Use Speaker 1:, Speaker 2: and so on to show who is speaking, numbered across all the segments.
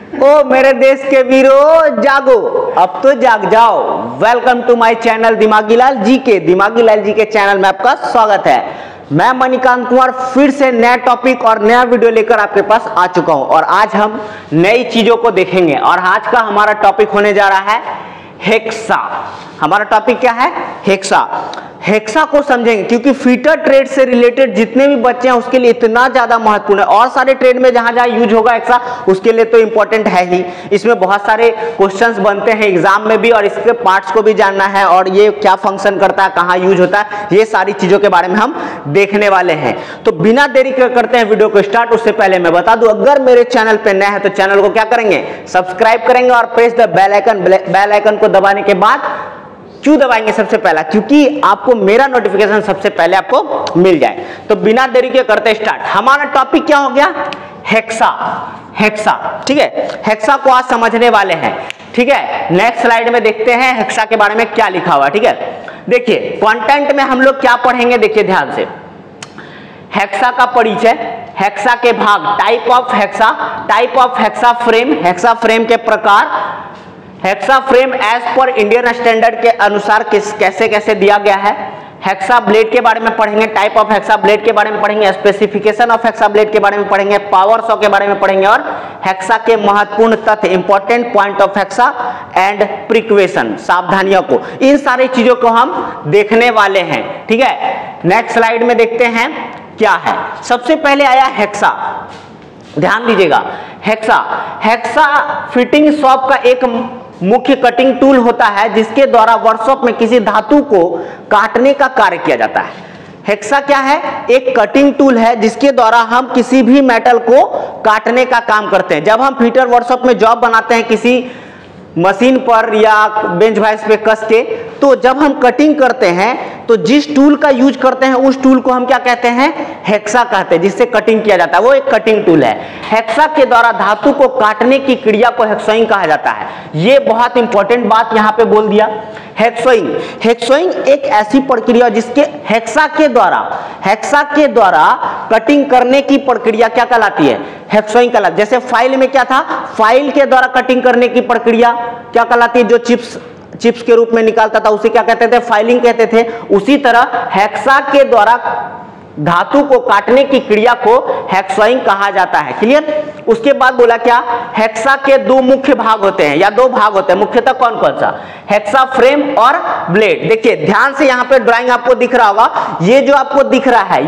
Speaker 1: ओ मेरे देश के वीरों जागो, अब तो जाग जाओ। वेलकम टू माय चैनल दिमागी लाल जी के। दिमागी लाल जी के चैनल में आपका स्वागत है। मैं मणिकांत कुमार फिर से नया टॉपिक और नया वीडियो लेकर आपके पास आ चुका हूं और आज हम नई चीजों को देखेंगे। और आज का हमारा टॉपिक होने जा रहा है हेक्सा। हमारा टॉपिक क्या है? हेक्सा। हेक्सा को समझेंगे क्योंकि फीटर ट्रेड से रिलेटेड जितने भी बच्चे हैं उसके लिए इतना ज्यादा महत्वपूर्ण है। और सारे ट्रेड में जहां जहां यूज होगा हेक्सा उसके लिए तो इंपॉर्टेंट है ही। इसमें बहुत सारे क्वेश्चंस बनते हैं एग्जाम में भी और इसके पार्ट्स को भी जानना है और ये क्या फंक्शन करता है, कहां यूज होता है, ये सारी चीजों के बारे में हम देखने वाले हैं। तो बिना देरी करते हैं वीडियो को स्टार्ट। उससे पहले मैं बता दूं, अगर मेरे चैनल पे नए हैं तो चैनल को क्या करेंगे? सब्सक्राइब करेंगे और प्रेस द बेल आइकन को दबाने के बाद क्यों दबाएंगे सबसे पहला? क्योंकि आपको मेरा नोटिफिकेशन सबसे पहले आपको मिल जाए। तो बिना देरी के करते स्टार्ट। हमारा टॉपिक क्या हो गया? हेक्सा। हेक्सा, ठीक है। हेक्सा को आज समझने वाले हैं, ठीक है। नेक्स्ट स्लाइड में देखते हैं हेक्सा के बारे में क्या लिखा हुआ, ठीक है। देखिए कंटेंट में हम लोग क्या पढ़ेंगे, देखिए ध्यान से। हेक्सा का परिचय, हेक्सा के भाग, type of hexa, type of hexa frame, hexa frame के प्रकार, hexa frame as per Indian standard के अनुसार कैसे कैसे दिया गया है। हेक्सा ब्लेड के बारे में पढ़ेंगे, टाइप ऑफ हेक्सा ब्लेड के बारे में पढ़ेंगे, स्पेसिफिकेशन ऑफ हेक्सा ब्लेड के बारे में पढ़ेंगे, पावर सॉ के बारे में पढ़ेंगे और हेक्सा के महत्वपूर्ण तथ्य, important point of hexa and precaution, सावधानियों को, इन सारी चीजों को हम देखने वाले हैं, ठीक है। नेक्स्ट स्लाइड में देखते हैं क्या है। सबसे पहले आया हेक्सा, ध्यान दीजिएगा। हेक्सा, हेक्सा फिटिंग शॉप का एक मुख्य कटिंग टूल होता है जिसके द्वारा वर्कशॉप में किसी धातु को काटने का कार्य किया जाता है। हेक्सा क्या है? एक कटिंग टूल है जिसके द्वारा हम किसी भी मेटल को काटने का काम करते हैं। जब हम फिटर वर्कशॉप में जॉब बनाते हैं किसी मशीन पर या बेंच वाइस पे कस के, तो जब हम कटिंग करते हैं तो जिस टूल का यूज करते हैं उस टूल को हम क्या कहते हैं? हेक्सा कहते हैं, जिससे कटिंग किया जाता है, वो एक कटिंग टूल है। हेक्सा के द्वारा धातु को काटने की क्रिया को हेक्सोइंग कहा जाता है। ये बहुत इंपॉर्टेंट बात यहाँ पे बोल दिया। हेक्सोइंग, हेक्सोइंग एक ऐसी प्रक्रिया जिसके हेक्सा के द्वारा कटिंग करने की प्रक्रिया क्या कहलाती है? हेक्सोइंग कहलाती है। जैसे फाइल में क्या था? फाइल के द्वारा कटिंग करने की प्रक्रिया क्या कहलाती है? जो चिप्स के रूप में निकालता था उसे क्या कहते थे? फाइलिंग कहते थे। उसी तरह हेक्सा के द्वारा धातु को काटने की क्रिया को हेक्सोइंग कहा जाता है। क्लियर? उसके बाद बोला क्या? हेक्सा के दो मुख्य भाग होते हैं या दो भाग होते हैं, मुख्यतः कौन कौन सा? हेक्सा फ्रेम और ब्लेड। देखिए ध्यान से, यहाँ पे ड्राइंग आपको दिख रहा होगा। ये जो आपको दिख रहा है,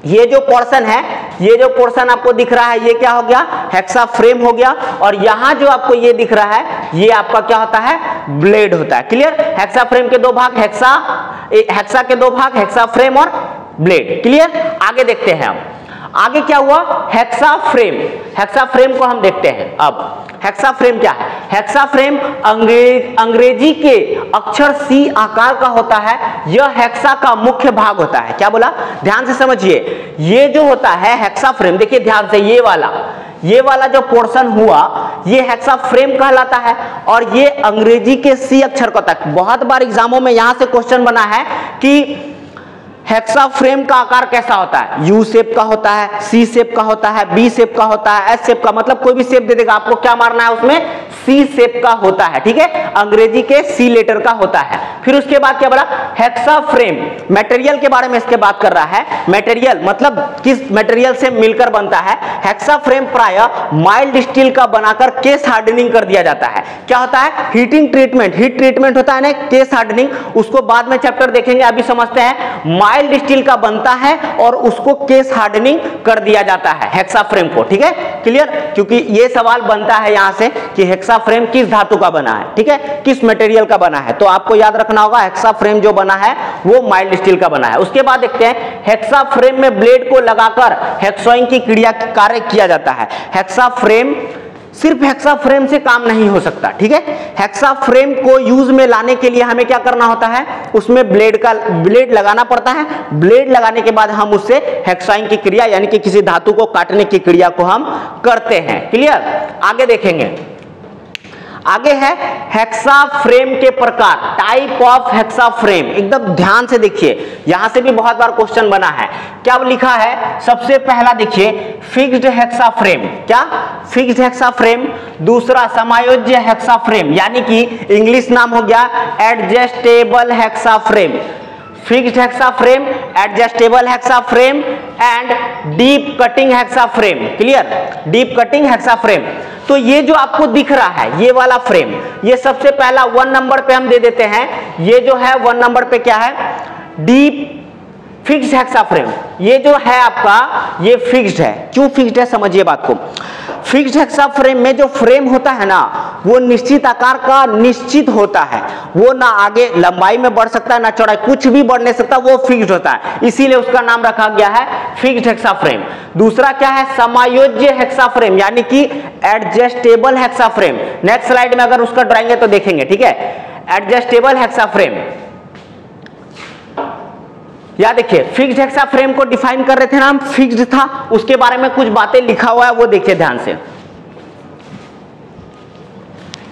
Speaker 1: ये जो पोर्शन है, ये जो पोर्शन आपको दिख रहा है, ये क्या हो गया? हेक्सा फ्रेम हो गया। और यहां जो आपको ये दिख रहा है, ये आपका क्या होता है? ब्लेड होता है। क्लियर? हेक्सा फ्रेम के दो भाग, हेक्सा के दो भाग, हेक्सा फ्रेम और ब्लेड। क्लियर? आगे देखते हैं हम। आगे क्या हुआ? Hexa frame. हेक्सा फ्रेम को हम देखते हैं अब। हेक्सा फ्रेम क्या है? हेक्सा फ्रेम अंग्रेजी के अक्षर सी आकार का होता है। यह हेक्सा का मुख्य भाग होता है। क्या बोला? ध्यान से समझिए। ये जो होता है हेक्सा फ्रेम, देखिए ध्यान से, ये वाला जो पोर्शन हुआ ये हेक्सा फ्रेम कहलाता है और ये अंग्रेजी के सी अक्षर का होता है। बहुत बार एग्जामों में यहां से क्वेश्चन बना है कि हेक्सा फ्रेम का आकार कैसा होता है? यू शेप का होता है, सी शेप का होता है, बी शेप का होता है, एस शेप का, मतलब कोई भी शेप दे देगा, आपको क्या मारना है उसमें? सी शेप का होता है, ठीक है। अंग्रेजी के सी लेटर का होता है। फिर उसके बाद क्या बोला? हेक्सा फ्रेम मटेरियल के बारे में इसके बात कर रहा है। मटेरियल मतलब किस मटेरियल से मिलकर बनता है। हेक्सा फ्रेम प्रायः माइल्ड स्टील का बनाकर केस हार्डनिंग कर दिया जाता है। क्या होता है? हीटिंग ट्रीटमेंट, हीट ट्रीटमेंट होता है ना, केस हार्डनिंग, उसको बाद में चैप्टर देखेंगे, अभी समझते हैं। माइल्ड स्टील का बनता है और उसको केस हार्डनिंग कर दिया जाता है हेक्सा फ्रेम को, ठीक है। क्लियर? क्योंकि ये सवाल बनता है यहां से कि हेक्सा फ्रेम किस धातु का बना है, ठीक है, किस मटेरियल का बना है, तो आपको याद रखना होगा हेक्सा फ्रेम जो बना है वो माइल्ड स्टील का बना है। उसके बाद देखते हैं हेक्सा फ्रेम में ब्लेड को लगाकर हेक्सोइंग की क्रिया कार्य किया जाता है। हेक्सा फ्रेम सिर्फ हेक्सा फ्रेम से काम नहीं हो सकता, ठीक है। हेक्सा फ्रेम को यूज में लाने के लिए हमें क्या करना होता है? उसमें ब्लेड लगाना पड़ता है। ब्लेड लगाने के बाद हम उससे हेक्सोइंग की क्रिया यानी कि किसी धातु को काटने की क्रिया को हम करते हैं। क्लियर? आगे देखेंगे। आगे है हेक्सा फ्रेम के प्रकार, टाइप ऑफ हेक्सा फ्रेम। एकदम ध्यान से देखिए, यहां से भी बहुत बार क्वेश्चन बना है। क्या लिखा है? सबसे पहला देखिए फिक्स्ड हेक्सा फ्रेम। क्या? Fixed hexa frame. दूसरा समायोज्य हेक्सा फ्रेम, यानी कि इंग्लिश नाम हो गया adjustable hexa frame. Fixed hexa frame, adjustable hexa frame and deep cutting hexa frame. Clear? Deep cutting hexa frame. तो ये जो आपको दिख रहा है, ये वाला फ्रेम, ये सबसे पहला 1 नंबर पे हम दे देते हैं। ये जो है 1 नंबर पे क्या है? Deep fixed hexa frame. ये जो है आपका, ये फिक्स्ड है। क्यों फिक्स्ड है समझिए बात को। फिक्स्ड हेक्सा फ्रेम में जो फ्रेम होता है ना, वो निश्चित आकार का निश्चित होता है। वो ना आगे लंबाई में बढ़ सकता है ना चौड़ाई, कुछ भी बढ़ नहीं सकता, वो फिक्स्ड होता है, इसीलिए उसका नाम रखा गया है फिक्स्ड हेक्सा फ्रेम। दूसरा क्या है? समायोज्य हेक्सा फ्रेम, यानी कि adjustable hexa frame. Next slide में अगर उसका ड्राइंग है तो देखेंगे, ठीक है। एडजस्टेबल हेक्सा फ्रेम, या देखिए फिक्स्ड हेक्सा फ्रेम को डिफाइन कर रहे थे ना हम, फिक्स्ड था, उसके बारे में कुछ बातें लिखा हुआ है, वो देखिए ध्यान से।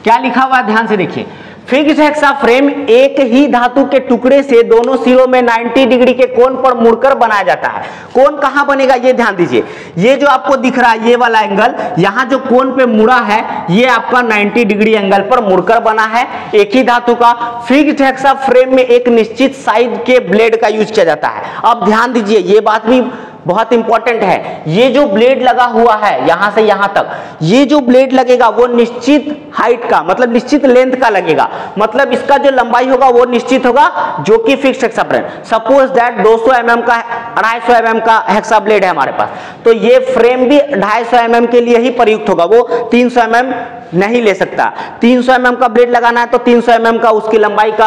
Speaker 1: क्या लिखा हुआ है ध्यान से देखिए। फिक्स्ड हेक्सा फ्रेम एक ही धातु के टुकड़े से दोनों सिरों में 90 डिग्री के कोण पर मुड़कर बनाया जाता है। कोण कहां बनेगा ये ध्यान दीजिए। ये जो आपको दिख रहा है ये वाला एंगल, यहां जो कोण पे मुड़ा है ये आपका 90 डिग्री एंगल पर मुड़कर बना है, एक ही धातु का। फिक्स्ड हेक्सा फ्रेम में एक निश्चित साइज के ब्लेड का यूज किया जाता है। अब ध्यान दीजिए, ये बात भी बहुत इंपॉर्टेंट है। ये जो ब्लेड लगा हुआ है यहां से यहां तक, ये जो ब्लेड लगेगा वो निश्चित हाइट का, मतलब निश्चित लेंथ का लगेगा, मतलब इसका जो लंबाई होगा वो निश्चित होगा, जो कि fixed hexa frame. Suppose that 200 mm का 250 mm का हेक्सा ब्लेड है हमारे पास, तो ये फ्रेम भी 250 mm के लिए ही प्रयुक्त होगा, वो 300 mm नहीं ले सकता। 300 mm का ब्लेड लगाना है तो 300 mm का उसकी लंबाई का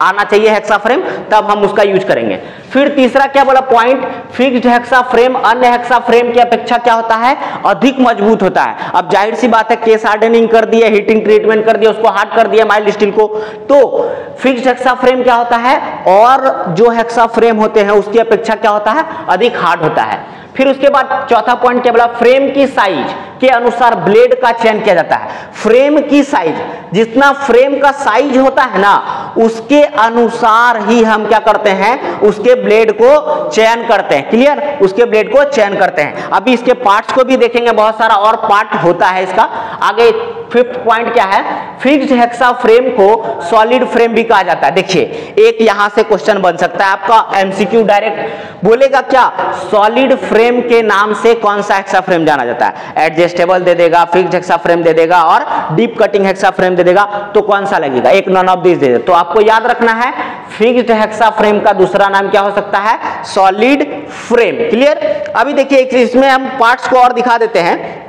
Speaker 1: आना चाहिए हेक्सा फ्रेम, तब हम उसका यूज करेंगे। फिर तीसरा क्या बोला पॉइंट? फिक्स्ड हेक्सा फ्रेम अन्य हेक्सा फ्रेम की अपेक्षा क्या होता है? अधिक मजबूत होता है। अब जाहिर सी बात है, केस हार्डनिंग कर दिए, हीटिंग ट्रीटमेंट कर दिया, उसको हार्ड कर दिया माइल्ड स्टील को, तो फिक्स्ड हेक्सा फ्रेम क्या होता है, और जो हेक्सा फ्रेम होते हैं उसकी अपेक्षा क्या होता है? अधिक हार्ड होता है। फिर उसके बाद चौथा पॉइंट क्या बोला? फ्रेम की साइज के अनुसार ब्लेड का चयन किया जाता है। फ्रेम की साइज, जितना फ्रेम का साइज होता है ना, उसके अनुसार ही हम क्या करते हैं? उसके ब्लेड को चयन करते हैं। क्लियर? उसके ब्लेड को चयन करते हैं। अभी इसके पार्ट्स को भी देखेंगे, बहुत सारा और पार्ट होता है इसका। आगे फिफ्थ पॉइंट क्या है? फिक्स्ड हेक्सा फ्रेम को सॉलिड फ्रेम भी कहा जाता है। देखिए एक यहां से क्वेश्चन बन सकता है आपका, एमसीक्यू डायरेक्ट बोलेगा क्या? सॉलिड फ्रेम के नाम से कौन सा हेक्सा फ्रेम जाना जाता है? एडजस्टेबल दे देगा, फिक्स्ड हेक्सा फ्रेम दे देगा और डीप कटिंग हेक्सा फ्रेम दे देगा, तो कौन सा लगेगा? एक नॉन ऑफ दिस दे देगा। तो आपको याद रखना है फिक्स्ड हेक्सा फ्रेम का दूसरा नाम क्या हो सकता है? Solid frame. क्लियर? अभी देखिए इसमें हम पार्ट्स को और दिखा देते हैं।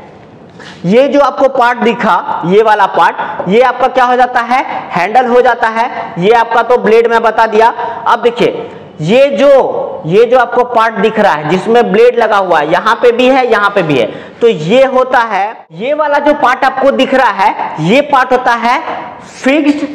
Speaker 1: ये जो आपको पार्ट दिखा, ये वाला पार्ट, ये आपका क्या हो जाता है? हैंडल हो जाता है। ये आपका तो ब्लेड में बता दिया। अब देखिए ये जो आपको पार्ट दिख रहा है जिसमें ब्लेड लगा हुआ है, यहां पे भी है, यहां पे भी है, तो ये होता है, ये वाला जो पार्ट आपको दिख रहा है, ये पार्ट होता है फिक्स्ड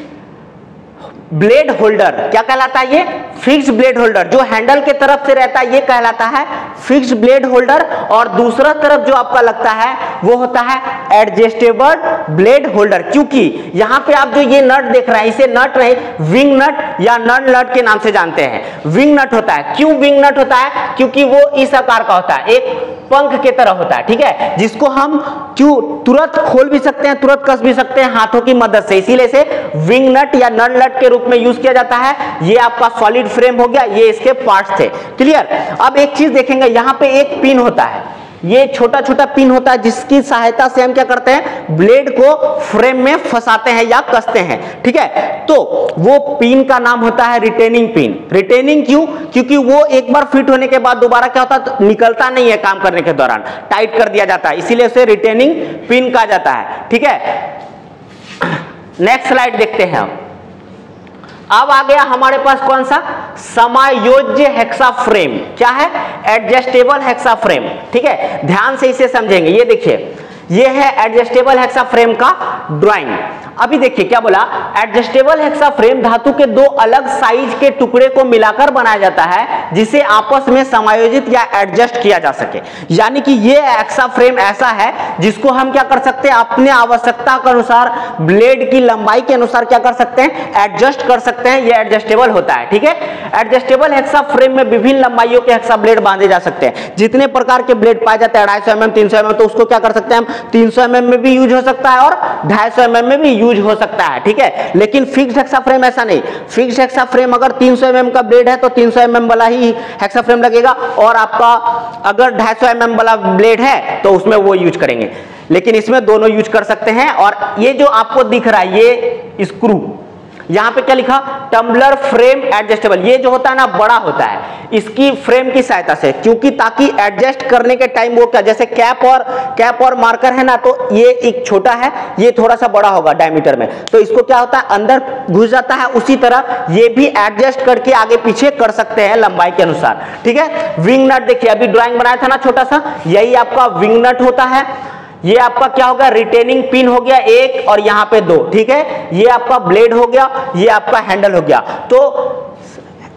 Speaker 1: ब्लेड होल्डर। क्या कहलाता है ये? Fixed blade holder. जो हैंडल के तरफ से रहता है ये कहलाता है फिक्स्ड ब्लेड होल्डर, और दूसरा तरफ जो आपका लगता है वो होता है एडजस्टेबल ब्लेड होल्डर। क्योंकि यहां पे आप जो ये नट देख रहे हैं, इसे नट नहीं, विंग नट या नट नट के नाम से जानते हैं। विंग नट होता है। क्यों विंग नट होता है? क्योंकि वो इस आकार का होता है, एक पंख के तरह होता है, ठीक है, जिसको हम क्यों तुरंत खोल भी सकते हैं, तुरंत कस भी सकते हैं हाथों की मदद से, इसीलिए इसे विंग नट या नट नट के रूप में यूज किया जाता है। ये आपका सॉलिड फ्रेम हो गया, ये इसके पार्ट्स थे। क्लियर? अब एक चीज देखेंगे, यहां पे एक पिन होता है, ये छोटा छोटा पिन होता है, जिसकी सहायता से हम क्या करते हैं? ब्लेड को फ्रेम में फंसाते हैं या कसते हैं, ठीक है। तो वो पिन का नाम होता है रिटेनिंग पिन। रिटेनिंग क्यों? क्योंकि वो एक बार फिट होने के बाद दोबारा क्या होता है? निकलता नहीं है काम करने के दौरान, टाइट कर दिया जाता है, इसीलिए उसे रिटेनिंग पिन कहा जाता है, ठीक है। नेक्स्ट स्लाइड देखते हैं हम। अब आ गया हमारे पास कौन सा? समायोज्य हेक्सा फ्रेम। क्या है? एडजस्टेबल हेक्सा फ्रेम, ठीक है। ध्यान से इसे समझेंगे। ये देखिए, ये है एडजस्टेबल हेक्सा फ्रेम का ड्राइंग। अभी देखिए क्या बोला, एडजस्टेबल हेक्सा फ्रेम धातु के दो अलग साइज के टुकड़े को मिलाकर बनाया जाता है जिसे आपस में समायोजित या एडजस्ट किया जा सके। यानी कि ये हेक्सा फ्रेम ऐसा है जिसको हम क्या कर सकते हैं, अपने आवश्यकता के अनुसार ब्लेड की लंबाई के अनुसार क्या कर सकते हैं, एडजस्ट कर सकते हैं। ये एडजस्टेबल होता है, ठीक है। एडजस्टेबल हेक्सा फ्रेम में विभिन्न लंबाइयों के हेक्सा ब्लेड बांधे जा सकते हैं। जितने प्रकार के ब्लेड पाए जाते हैं 250 mm 300 mm, तो उसको क्या कर सकते हैं हम 300 mm में भी यूज हो सकता है और 250 mm में भी यूज हो सकता है, ठीक है। लेकिन फिक्स्ड हेक्सा फ्रेम ऐसा नहीं। फिक्स्ड हेक्सा फ्रेम अगर 300 mm का ब्लेड है तो 300 mm वाला ही हेक्सा फ्रेम लगेगा, और आपका अगर 250 mm वाला ब्लेड है तो उसमें वो यूज करेंगे। लेकिन इसमें दोनों यूज कर सकते हैं। और ये जो आपको दिख रहा है ये स्क्रू, यहां पे क्या लिखा, टम्बलर फ्रेम एडजस्टेबल। ये जो होता है ना बड़ा होता है इसकी फ्रेम की सहायता से, क्योंकि ताकि एडजस्ट करने के टाइम वो क्या, जैसे कैप और मार्कर है ना, तो ये एक छोटा है, ये थोड़ा सा बड़ा होगा डायमीटर में, तो इसको क्या होता है अंदर घुस जाता है। उसी तरह ये भी एडजस्ट करके आगे पीछे कर सकते हैं लंबाई के अनुसार, ठीक है। विंग नट देखिए, अभी ड्राइंग बनाया था ना छोटा सा, यही आपका विंग नट होता है। ये आपका क्या होगा, रिटेनिंग पिन हो गया एक, और यहां पे दो, ठीक है। ये आपका ब्लेड हो गया, ये आपका हैंडल हो गया। तो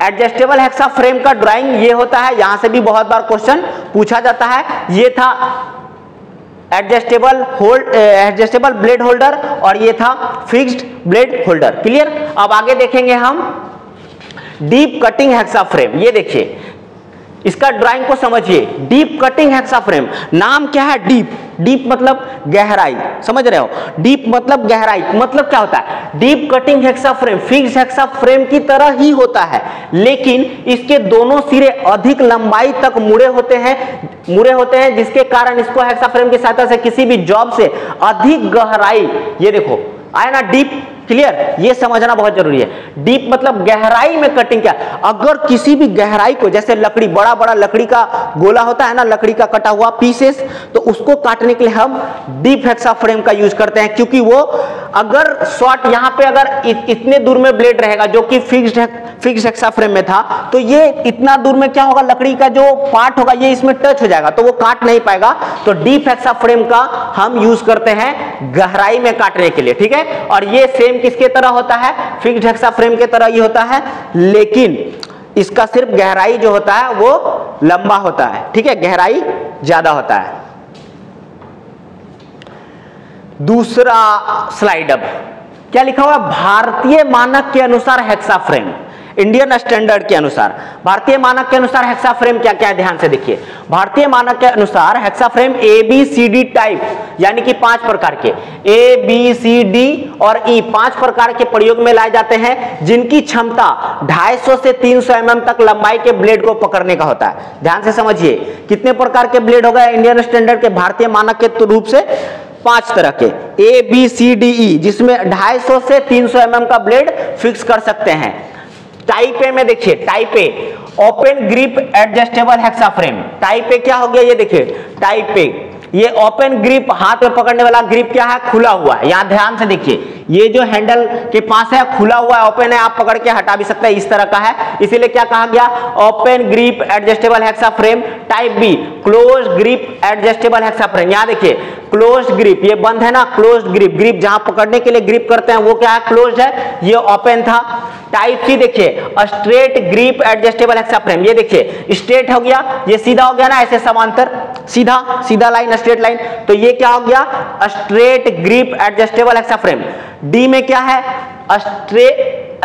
Speaker 1: एडजस्टेबल हेक्सा फ्रेम का ड्राइंग ये होता है। यहां से भी बहुत बार क्वेश्चन पूछा जाता है। ये था एडजस्टेबल ब्लेड होल्डर और ये था फिक्स्ड ब्लेड होल्डर। क्लियर। अब आगे देखेंगे हम डीप कटिंग हेक्सा फ्रेम। ये देखिए, इसका ड्राइंग को समझिए। डीप कटिंग हेक्सा फ्रेम, नाम क्या है, डीप मतलब गहराई, समझ रहे हो। डीप मतलब गहराई, मतलब क्या होता है, deep cutting hexa frame fixed hexa frame की तरह ही होता है, लेकिन इसके दोनों सिरे अधिक लंबाई तक मुड़े होते हैं, जिसके कारण इसको हेक्सा फ्रेम की सहायता से किसी भी जॉब से अधिक गहराई, ये देखो आया ना डीप। क्लियर, ये समझना बहुत जरूरी है। डीप मतलब गहराई में कटिंग। क्या, अगर किसी भी गहराई को, जैसे लकड़ी, बड़ा लकड़ी का गोला होता है ना, लकड़ी का कटा हुआ पीसेस, तो उसको काटने के लिए हम डीप हेक्सा फ्रेम का यूज करते हैं, क्योंकि वो अगर शॉर्ट यहां पे अगर इतने दूर में ब्लेड रहेगा जो कि फिक्स्ड हेक्सा फ्रेम में था, तो ये इतना दूर में क्या होगा, लकड़ी का जो पार्ट होगा ये इसमें टच हो जाएगा, तो वो काट नहीं पाएगा। तो डीप हेक्सा फ्रेम का हम यूज करते हैं गहराई में काटने के लिए, ठीक है। और ये सेम किसके तरह होता है, फिक्स्ड हेक्सा फ्रेम के तरह ही होता है, लेकिन इसका सिर्फ गहराई जो होता है वो लंबा होता है, ठीक है, गहराई ज्यादा होता है। दूसरा स्लाइड, अब क्या लिखा हुआ, भारतीय मानक के अनुसार हेक्सा फ्रेम, इंडियन स्टैंडर्ड के अनुसार। भारतीय मानक के अनुसार हेक्सा फ्रेम क्या क्या है, ध्यान से देखिए। भारतीय मानक के अनुसार हेक्सा फ्रेम ABCD टाइप, यानी कि 5 प्रकार के ABCD और E 5 प्रकार के प्रयोग में लाए जाते हैं, जिनकी क्षमता 250 से 300 mm तक लंबाई के ब्लेड को पकड़ने का होता है। ध्यान से समझिए, कितने प्रकार के ब्लेड होगा इंडियन स्टैंडर्ड के, भारतीय मानक के रूप से 5 तरह के ABCDE, जिसमें 250 से 300 mm का ब्लेड फिक्स कर सकते हैं। टाइप ए में देखिए, type A open grip adjustable hexa frame. Type A क्या हो गया, ये देखिए टाइप ए, ये ओपन ग्रिप, हाथ में पकड़ने वाला ग्रिप क्या है, खुला हुआ है। यहां ध्यान से देखिए, ये जो हैंडल के पास है खुला हुआ है, ओपन है, आप पकड़ के हटा भी सकते हैं, इस तरह का है, इसीलिए क्या कहा गया, open grip adjustable hexa frame. Type be close grip adjustable hexa frame. यहां देखिए क्लोज ग्रिप, ये बंद है ना, क्लोज ग्रिप जहां पकड़ने के लिए ग्रिप करते हैं वो क्या है, क्लोज है, ये ओपन था। टाइप सी देखिए straight grip adjustable hexa frame. ये देखिए स्ट्रेट हो गया, ये सीधा हो गया ना, ऐसे समांतर, सीधा लाइन, स्ट्रेट लाइन, तो ये क्या हो गया, straight grip adjustable hexa frame. D में क्या है,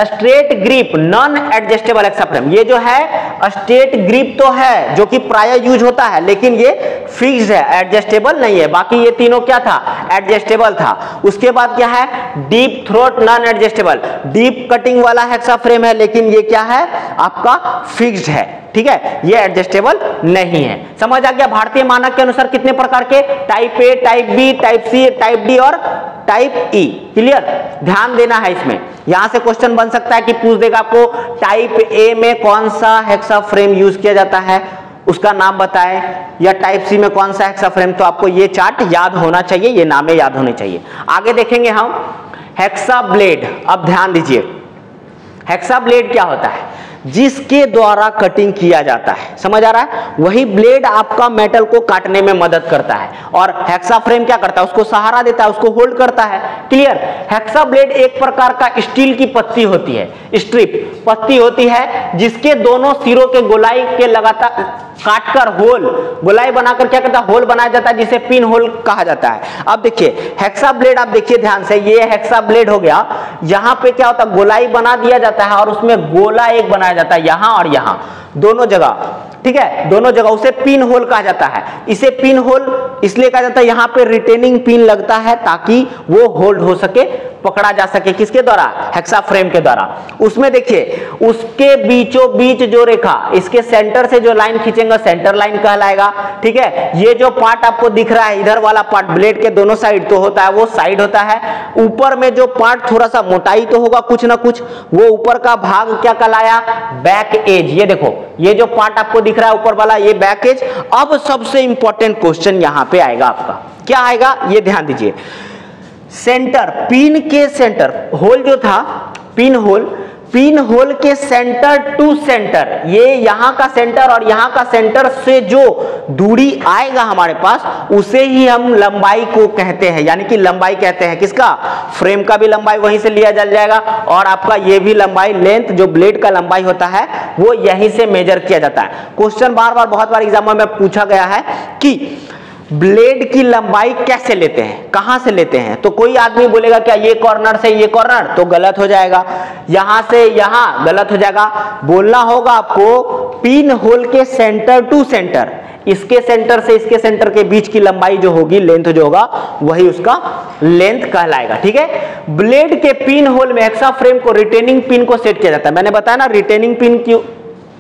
Speaker 1: straight grip non adjustable hexa frame. ये जो है स्ट्रेट ग्रिप तो है जो कि प्राय यूज होता है, लेकिन ये फिक्स्ड है, एडजस्टेबल नहीं है। बाकी ये तीनों क्या था, एडजस्टेबल था। उसके बाद क्या है, deep throat non adjustable, deep cutting वाला हेक्सा फ्रेम है, लेकिन ये क्या है, आपका फिक्स्ड है, ठीक है, ये एडजस्टेबल नहीं है। समझ आ गया। भारतीय मानक के अनुसार कितने प्रकार के, type A, type B, type C, type D और टाइप ई। क्लियर, ध्यान देना है इसमें। यहां से क्वेश्चन बन सकता है कि पूछ देगा आपको टाइप ए में कौन सा हेक्सा फ्रेम यूज किया जाता है, उसका नाम बताएं, या टाइप सी में कौन सा हेक्सा फ्रेम। तो आपको ये चार्ट याद होना चाहिए, ये नामें याद होने चाहिए। आगे देखेंगे हम हेक्सा ब्लेड। अब ध्यान दीजिए, हेक्सा ब्लेड क्या होता है। जिसके द्वारा कटिंग किया जाता है। समझ आ रहा है? वही ब्लेड आपका मेटल को काटने में मदद करता है और हेक्सा फ्रेम क्या करता है? उसको सहारा देता है, उसको होल्ड करता है। क्लियर? हेक्सा ब्लेड एक प्रकार का स्टील की पत्ती होती है, स्ट्रिप पत्ती होती है, जिसके दोनों सिरों के गोलाई के लगातार काटकर होल, गोलाई बनाकर क्या करता है? होल बनाया जाता है, जिसे पिन होल कहा जाता है। अब देखिए हेक्सा ब्लेड, आप देखिए ध्यान से, ये हेक्सा ब्लेड हो गया। यहां पे क्या होता है? गोलाई बना दिया जाता है और उसमें गोला एक बनाया जाता है, यहां और यहां दोनों जगह। ठीक है, दोनों जगह, उसे पिन होल कहा जाता है। इसे पिन होल इसलिए कहा जाता है, यहां पे रिटेनिंग पिन लगता है ताकि वो होल्ड हो सके, पकड़ा जा सके। किसके द्वारा? हेक्सा फ्रेम के द्वारा। उसमें देखिए उसके बीचों बीच जो रेखा, इसके सेंटर से जो लाइन खींचेंगे सेंटर लाइन कहलाएगा। ठीक है, ये जो पार्ट आपको दिख रहा है इधर वाला पार्ट, ब्लेड के दोनों साइड तो होता है, वो साइड होता है। ऊपर में जो पार्ट थोड़ा सा मोटाई तो होगा कुछ ना कुछ, वो ऊपर का भाग क्या कहलाया? Back edge. ये देखो, ये जो पार्ट आपको दिख रहा है ऊपर वाला, ये बैक एज। अब सबसे इंपॉर्टेंट क्वेश्चन यहां पे आएगा आपका, क्या आएगा? ये ध्यान दीजिए। सेंटर, पिन के सेंटर होल जो था, पिन होल के सेंटर टू सेंटर, ये यहां का सेंटर और यहां का सेंटर से जो दूरी आएगा हमारे पास, उसे ही हम लंबाई को कहते हैं, यानी कि लंबाई कहते हैं। किसका? फ्रेम का भी लंबाई वहीं से लिया जाएगा और आपका ये भी लंबाई, लेंथ, जो ब्लेड का लंबाई होता है वो यहीं से मेजर किया जाता है। क्वेश्चन बार बार बहुत बार एग्जाम में पूछा गया है कि ब्लेड की लंबाई कैसे लेते हैं, कहां से लेते हैं? तो कोई आदमी बोलेगा क्या ये कॉर्नर से ये कॉर्नर, तो गलत हो जाएगा। यहां से यहां, गलत हो जाएगा। बोलना होगा आपको पिन होल के सेंटर टू सेंटर, इसके सेंटर से इसके सेंटर के बीच की लंबाई जो होगी, लेंथ जो होगा, वही उसका लेंथ कहलाएगा। ठीक है, ब्लेड के पिन होल में हेक्सा फ्रेम को रिटेनिंग पिन को सेट किया जाता है। मैंने बताया ना, रिटेनिंग पिन क्यों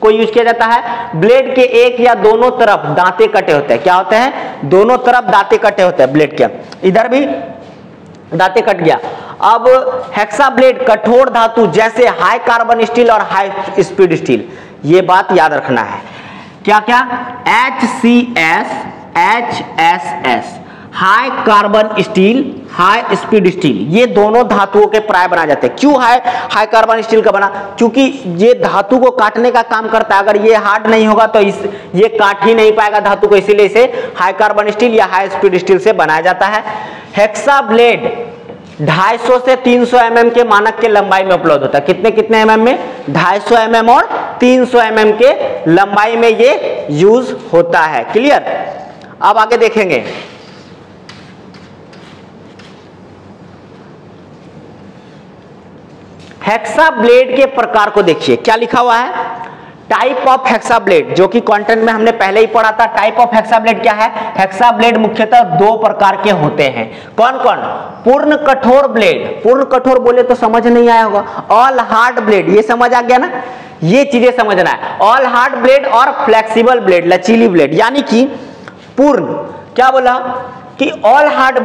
Speaker 1: को यूज किया जाता है? ब्लेड के एक या दोनों तरफ दांते कटे होते हैं। क्या होते हैं? दोनों तरफ दांते कटे होते हैं ब्लेड के। इधर भी दांते कट गया। अब हेक्सा ब्लेड कठोर धातु जैसे हाई कार्बन स्टील और हाई स्पीड स्टील, ये बात याद रखना है। क्या क्या? HCS, HSS, high carbon steel, high speed steel, ये दोनों धातुओं के प्राय बनाए जाते हैं। क्यों हाई कार्बन स्टील का बना? क्योंकि ये धातु को काटने का काम करता है। अगर ये हार्ड नहीं होगा तो ये काट ही नहीं पाएगा धातु को, इसीलिए इसे हाई कार्बन स्टील या हाई स्पीड स्टील से बनाया जाता है। हेक्सा ब्लेड 250 से 300 mm के मानक के लंबाई में उपलब्ध होता है। कितने कितने mm में? 250 mm और 300 mm के लंबाई में ये यूज होता है। क्लियर? अब आगे देखेंगे। हेक्सा ब्लेड के प्रकार को देखिए, क्या लिखा हुआ है? टाइप ऑफ हेक्सा ब्लेड, जो कि कंटेंट में हमने पहले ही पढ़ा था। टाइप ऑफ हेक्सा ब्लेड क्या है? हेक्सा ब्लेड मुख्यतः दो प्रकार के होते हैं। कौन कौन? पूर्ण कठोर ब्लेड, पूर्ण कठोर बोले तो समझ नहीं आया होगा। ऑल हार्ड ब्लेड, ये समझ आ गया ना, ये चीजें समझना है। ऑल हार्ड ब्लेड और फ्लेक्सिबल ब्लेड, लचीली ब्लेड, यानी कि पूर्ण, क्या बोला कि ऑल हार्ड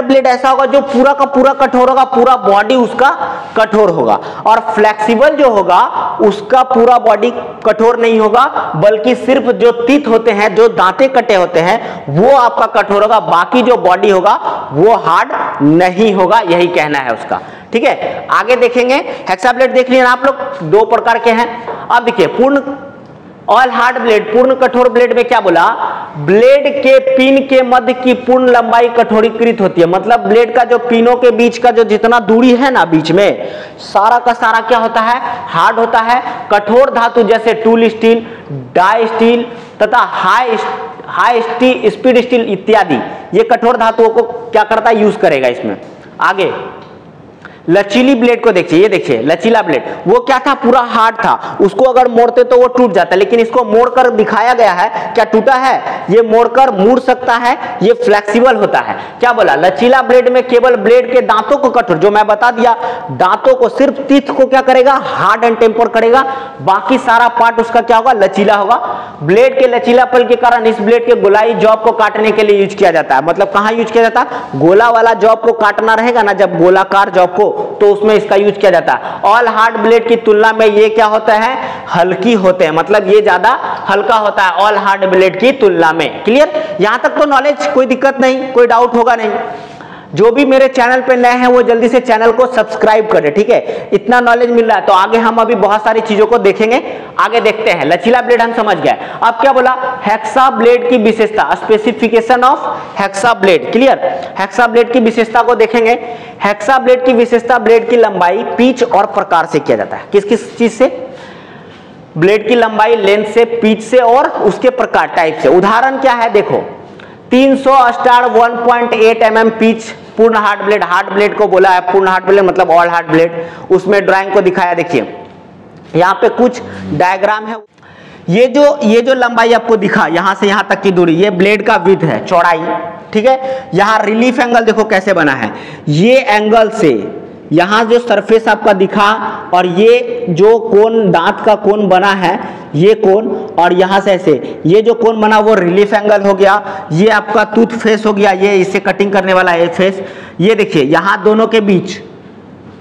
Speaker 1: ब्लेड ऐसा होगा जो पूरा का पूरा कठोर होगा, पूरा बॉडी उसका कठोर होगा। और फ्लेक्सिबल जो होगा उसका पूरा बॉडी कठोर नहीं होगा, बल्कि सिर्फ जो टीथ होते हैं, जो दांते कटे होते हैं, वो आपका कठोर होगा, बाकी जो बॉडी होगा वो हार्ड नहीं होगा। यही कहना है उसका। ठीक है, आगे देखेंगे। हेक्सा ब्लेड देख लिया आप लोग, दो प्रकार के हैं। अब देखिए पूर्ण ऑल हार्ड ब्लेड, पूर्ण कठोर ब्लेड में क्या बोला? ब्लेड के पिन के मध्य की पूर्ण लंबाई कठोरीकृत होती है। मतलब ब्लेड का जो पिनों के बीच का जो जितना दूरी है ना बीच में, सारा का सारा क्या होता है? हार्ड होता है। कठोर धातु जैसे टूल स्टील, डाई स्टील तथा हाई स्पीड स्टील इत्यादि, ये कठोर धातुओं को क्या करता है? यूज करेगा इसमें। आगे लचीली ब्लेड को देखिए, ये देखिए लचीला ब्लेड, वो क्या था? पूरा हार्ड था, उसको अगर मोड़ते तो वो टूट जाता है, लेकिन इसको मोड़कर दिखाया गया है। क्या टूटा है? ये मोड़कर मुड़ सकता है, ये फ्लेक्सिबल होता है। क्या बोला? लचीला ब्लेड में केवल ब्लेड के दांतों को कठोर, जो मैं बता दिया, दांतों को, सिर्फ टीथ को क्या करेगा? हार्ड एंड टेम्पर करेगा, बाकी सारा पार्ट उसका क्या होगा? लचीला होगा। ब्लेड के लचीलापन के कारण इस ब्लेड के गोलाई जॉब को काटने के लिए यूज किया जाता है। मतलब कहां यूज किया जाता है? गोला वाला जॉब को काटना रहेगा ना, जब गोलाकार जॉब को, तो उसमें इसका यूज किया जाता है। ऑल हार्ड ब्लेड की तुलना में ये क्या होता है? हल्की होते हैं, मतलब ये ज्यादा हल्का होता है ऑल हार्ड ब्लेड की तुलना में। क्लियर? यहां तक तो नॉलेज, कोई दिक्कत नहीं, कोई डाउट होगा नहीं। जो भी मेरे चैनल पे नए हैं वो जल्दी से चैनल को सब्सक्राइब करें, ठीक है। इतना नॉलेज मिल रहा है तो आगे हम अभी बहुत सारी चीजों को देखेंगे। आगे देखते हैं, लचीला ब्लेड हम समझ गए। अब क्या बोला, हेक्सा ब्लेड की विशेषता, specification of hexa blade, clear. Hexa blade की विशेषता को देखेंगे। हेक्सा ब्लेड की विशेषता, ब्लेड की लंबाई, पिच और प्रकार से किया जाता है। किस किस चीज से, ब्लेड की लंबाई, लेंथ से, पिच से और उसके प्रकार, टाइप से। उदाहरण क्या है, देखो 300 स्टार 1.8 mm पिच, पूर्ण हार्ड ब्लेड। हार्ड ब्लेड को बोला है पूर्ण हार्ड ब्लेड, मतलब ऑल हार्ड ब्लेड। उसमें ड्राइंग को दिखाया, देखिए यहाँ पे कुछ डायग्राम है। ये जो लंबाई आपको दिखा, यहां से यहां तक की दूरी, ये ब्लेड का विड्थ है, चौड़ाई, ठीक है। यहाँ रिलीफ एंगल देखो कैसे बना है, ये एंगल से यहाँ जो सरफेस आपका दिखा और ये जो कोण, दांत का कोण बना है, ये कोण, और यहाँ से ऐसे ये जो कोण बना वो रिलीफ एंगल हो गया। ये आपका टूथ फेस हो गया, ये इससे कटिंग करने वाला है फेस। ये देखिए यहाँ दोनों के बीच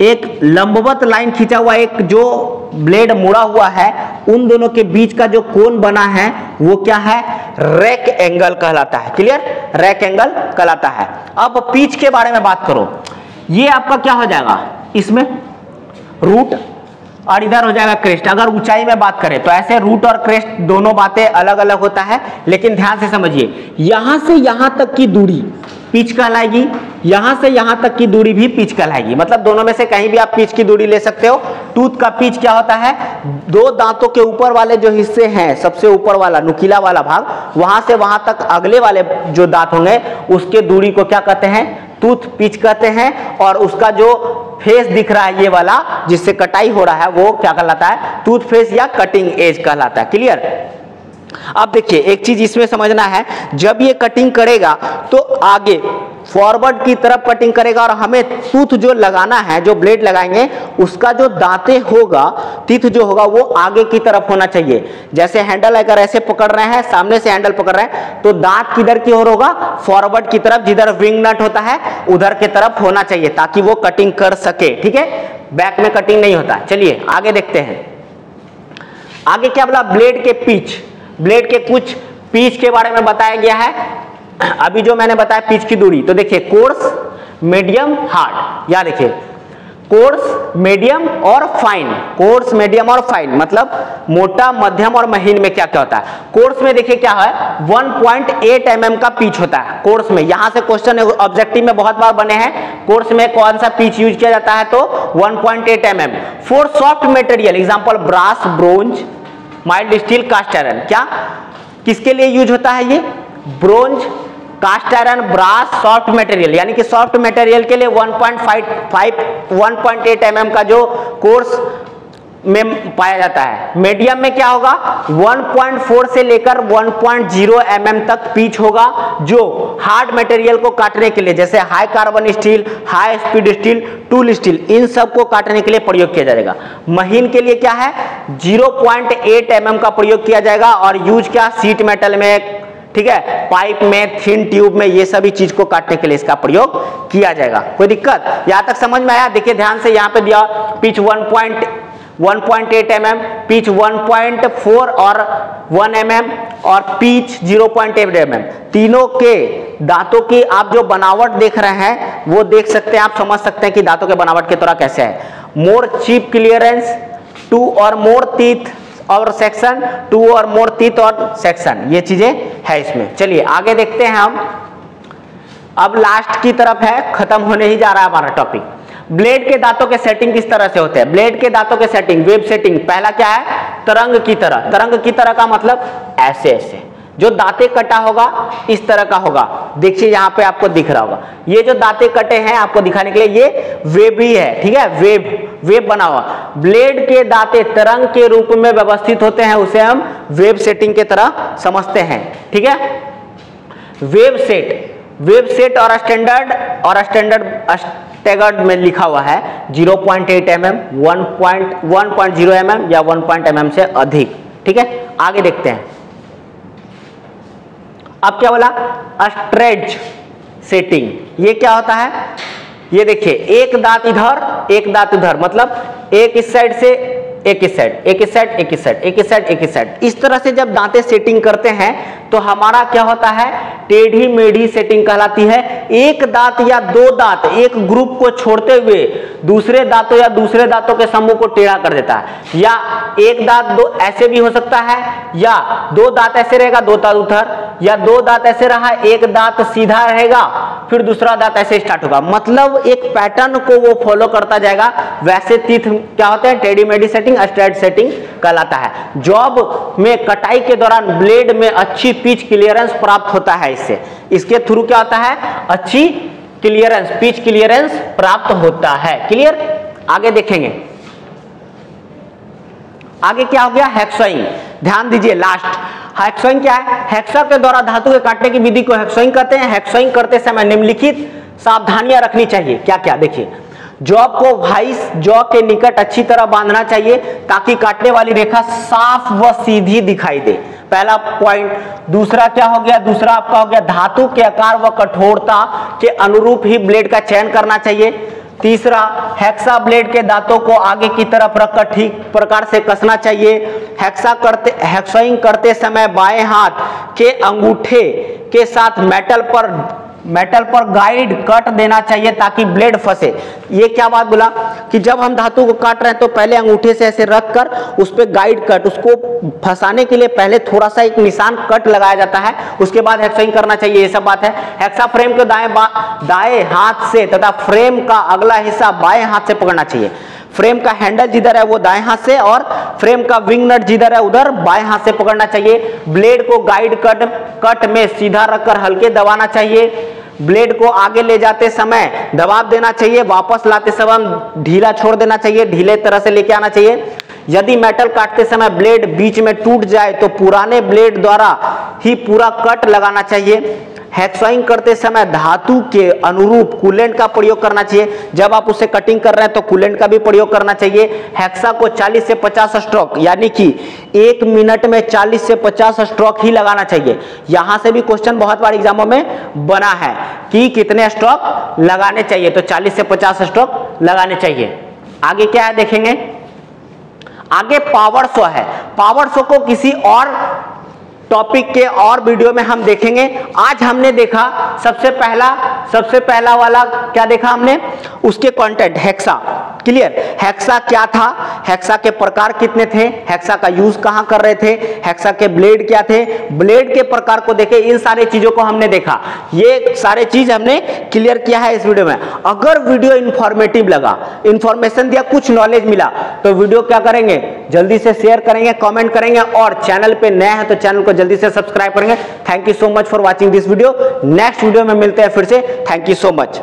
Speaker 1: एक लंबवत लाइन खींचा हुआ, एक जो ब्लेड मुड़ा हुआ है, उन दोनों के बीच का जो कोण बना है वो क्या है, रैक एंगल कहलाता है, क्लियर। रैक एंगल कहलाता है। अब पिच के बारे में बात करो, ये आपका क्या हो जाएगा, इसमें रूट और इधर हो जाएगा क्रेस्ट। अगर ऊंचाई में बात करें तो ऐसे रूट और क्रेस्ट दोनों बातें अलग अलग होता है, लेकिन ध्यान से समझिए, यहां से यहां तक की दूरी पिच कहलाएगी, यहां से यहां तक की दूरी भी पिच कहलाएगी। मतलब दोनों में से कहीं भी आप पिच की दूरी ले सकते हो। टूथ का पिच क्या होता है, दो दांतों के ऊपर वाले जो हिस्से हैं, सबसे ऊपर वाला नुकीला वाला भाग, वहां से वहां तक अगले वाले जो दांत होंगे उसके दूरी को क्या कहते हैं, टूथ पिच कहते हैं। और उसका जो फेस दिख रहा है ये वाला, जिससे कटाई हो रहा है, वो क्या कहलाता है, टूथ फेस या कटिंग एज कहलाता है, क्लियर। अब देखिए एक चीज इसमें समझना है, जब ये कटिंग करेगा तो आगे फॉरवर्ड की तरफ कटिंग करेगा, और हमें टूथ जो लगाना है, जो ब्लेड लगाएंगे, उसका जो दांते होगा, टीथ जो होगा वो आगे की तरफ होना चाहिए। जैसे हैंडल अगर ऐसे पकड़ रहे हैं, सामने से हैंडल पकड़ रहे हैं, तो दांत किधर की ओर होगा, फॉरवर्ड की तरफ, जिधर विंग नट होता है उधर की तरफ होना चाहिए, ताकि वो कटिंग कर सके, ठीक है। बैक में कटिंग नहीं होता। चलिए आगे देखते हैं। आगे क्या बोला, ब्लेड के पिच, ब्लेड के कुछ पिच के बारे में बताया गया है। अभी जो मैंने बताया पिच की दूरी, तो देखिए कोर्स, मीडियम, हार्ड। या देखिए कोर्स, मीडियम और फाइन। कोर्स, मीडियम और फाइन मतलब मोटा, मध्यम और महीन में क्या क्या होता है। कोर्स में देखिए क्या है, 1.8 mm का पिच होता है कोर्स में। यहां से क्वेश्चन ऑब्जेक्टिव में बहुत बार बने हैं, कोर्स में कौन सा पिच यूज किया जाता है, तो 1.8 mm। For soft material, example brass, bronze, mild steel, cast iron. क्या किसके लिए यूज होता है ये, bronze, cast iron, brass, soft material, यानी कि सॉफ्ट मटेरियल के लिए 1.8 mm का जो कोर्स में पाया जाता है। मीडियम में क्या होगा, 1.4 से लेकर 1.0 mm तक पिच होगा, जो हार्ड मटेरियल को काटने के लिए, जैसे high carbon steel, high speed steel, tool steel, इन सब को काटने के लिए प्रयोग किया जाएगा। महीन के लिए क्या है, 0.8 mm का प्रयोग किया जाएगा, और यूज क्या, शीट मेटल में, ठीक है, पाइप में, थिन ट्यूब में, ये सभी चीज को काटने के लिए इसका प्रयोग किया जाएगा। कोई दिक्कत, यहां तक समझ में आया। देखिए ध्यान से, यहां पे दिया पिच 1.8 mm, पिच 1.4 और 1 mm, और पिच 0.8 mm। तीनों के दांतों की आप जो बनावट देख रहे हैं वो देख सकते हैं, आप समझ सकते हैं कि दांतों के बनावट की तरह कैसे है। मोर चीप क्लियरेंस, 2 और मोर टीथ और सेक्शन, 2 और मोर टीथ और सेक्शन, ये चीजें है इसमें। चलिए आगे देखते हैं हम। अब लास्ट की तरफ है, खत्म होने ही जा रहा है हमारा टॉपिक। ब्लेड के दांतों के सेटिंग किस तरह से होते हैं। ब्लेड के दांतों के सेटिंग, वेब सेटिंग, पहला क्या है, तरंग की तरह। तरंग की तरह का मतलब ऐसे ऐसे, जो दांते कटा होगा इस तरह का होगा। देखिए यहाँ पे आपको दिख रहा होगा, ये जो दांते कटे हैं आपको दिखाने के लिए, ये वेब ही है, ठीक है, वेब बना हुआ। ब्लेड के दांते तरंग के रूप में व्यवस्थित होते हैं, उसे हम वेब सेटिंग के तरह समझते हैं, ठीक है। वेब सेट और स्टैगर्ड में लिखा हुआ है 0.8 mm, 1.0 mm या 1 mm से अधिक, ठीक है। आगे देखते हैं। अब क्या बोला, स्ट्रेच सेटिंग, ये क्या होता है, ये देखिए एक दांत इधर, एक दांत उधर, मतलब एक इस साइड से एक ही सेट, एक ही सेट, एक ही सेट, एक ही सेट, एक ही सेट। इस तरह से जब दांतें सेटिंग करते हैं तो हमारा क्या होता है, टेढ़ी मेढ़ी सेटिंग कहलाती है। एक दांत या दो दांत एक ग्रुप को छोड़ते हुए दूसरे दांतों या दूसरे दांतों के समूह को टेढ़ा कर देता है। या एक दांत दो ऐसे भी हो सकता है, या दो दांत ऐसे रहेगा, दो दांत उधर, या दो दांत ऐसे रहा, एक दांत सीधा रहेगा, फिर दूसरा दांत ऐसे स्टार्ट होगा। मतलब एक पैटर्न को वो फॉलो करता जाएगा। वैसे टीथ क्या होते हैं, टेढ़ी मेढ़ी सेटिंग, स्ट्रेट सेटिंग कहलाता है। जॉब में कटाई के दौरान ब्लेड में अच्छी पिच क्लियरेंस प्राप्त होता है। इससे इसके थ्रू क्या होता है, अच्छी क्लियरेंस, पिच क्लियरेंस प्राप्त होता है। क्लियर? आगे देखेंगे, आगे क्या हो गया, हेक्सॉइंग। ध्यान दीजिए, लास्ट हेक्सॉइंग क्या है, हेक्सा के द्वारा धातु के काटने की विधि को हेक्सॉइंग कहते हैं। हेक्सॉइंग करते समय निम्नलिखित सावधानियां रखनी चाहिए। क्या क्या, देखिए, जॉब को वाइस जॉ के निकट अच्छी तरह बांधना चाहिए ताकि काटने वाली रेखा साफ व सीधी दिखाई दे। पहला पॉइंट। दूसरा क्या हो गया, दूसरा आपका हो गया धातु के आकार व कठोरता के अनुरूप ही ब्लेड का चयन करना चाहिए। तीसरा, हेक्सा ब्लेड के दांतों को आगे की तरफ रखकर ठीक प्रकार से कसना चाहिए। हेक्साइंग करते समय बाएं हाथ के अंगूठे के साथ मेटल पर गाइड कट देना चाहिए ताकि ब्लेड फंसे। ये क्या बात बोला कि जब हम धातु को काट रहे हैं तो पहले अंगूठे से ऐसे रखकर उस पे गाइड कट, उसको फंसाने के लिए पहले थोड़ा सा एक निशान कट लगाया जाता है, उसके बाद हेक्साइंग करना चाहिए। ये सब बात है। हेक्सा फ्रेम के दाएं हाथ से तथा फ्रेम का अगला हिस्सा बाएं हाथ से पकड़ना चाहिए। फ्रेम का हैंडल जिधर है वो दाएं हाथ से, और फ्रेम का विंग नट जिधर है उधर बाएं हाथ से पकड़ना चाहिए। ब्लेड को गाइड कट में सीधा रखकर हल्के दबाना चाहिए। ब्लेड को आगे ले जाते समय दबाव देना चाहिए, वापस लाते समय ढीला छोड़ देना चाहिए, ढीले तरह से लेके आना चाहिए। यदि मेटल काटते समय ब्लेड बीच में टूट जाए तो पुराने ब्लेड द्वारा ही पूरा कट लगाना चाहिए। हेक्साइंग करते समय धातु के अनुरूप कूलेंट का प्रयोग करना चाहिए। जब आप उसे कटिंग कर रहे हैं तो कूलेंट का भी प्रयोग करना चाहिए। हेक्सा को 40 से 50 स्ट्रोक, यानी कि 1 मिनट में 40 से 50 स्ट्रोक ही लगाना चाहिए। यहां से भी क्वेश्चन बहुत बार एग्जामों में बना है कि कितने स्ट्रोक लगाने चाहिए, तो 40 से 50 स्ट्रोक लगाने चाहिए। आगे क्या है देखेंगे, आगे पावर शो है। पावर शो को किसी और टॉपिक के और वीडियो में हम देखेंगे। आज हमने देखा सबसे पहला वाला क्या देखा हमने, उसके कंटेंट हेक्सा। क्लियर? हेक्सा क्या था, हेक्सा के प्रकार कितने थे, हेक्सा का यूज कहां कर रहे थे, हेक्सा के ब्लेड क्या थे, ब्लेड के प्रकार को देखे, इन सारी चीजों को हमने देखा। ये सारे चीज हमने क्लियर किया है इस वीडियो में। अगर वीडियो इंफॉर्मेटिव लगा, इंफॉर्मेशन दिया, कुछ नॉलेज मिला, तो वीडियो क्या करेंगे, जल्दी से शेयर करेंगे, कमेंट करेंगे, और चैनल पे नए हैं तो चैनल को जल्दी से सब्सक्राइब करेंगे। Thank you so much for watching this video. Next video में मिलते हैं फिर से। Thank you so much.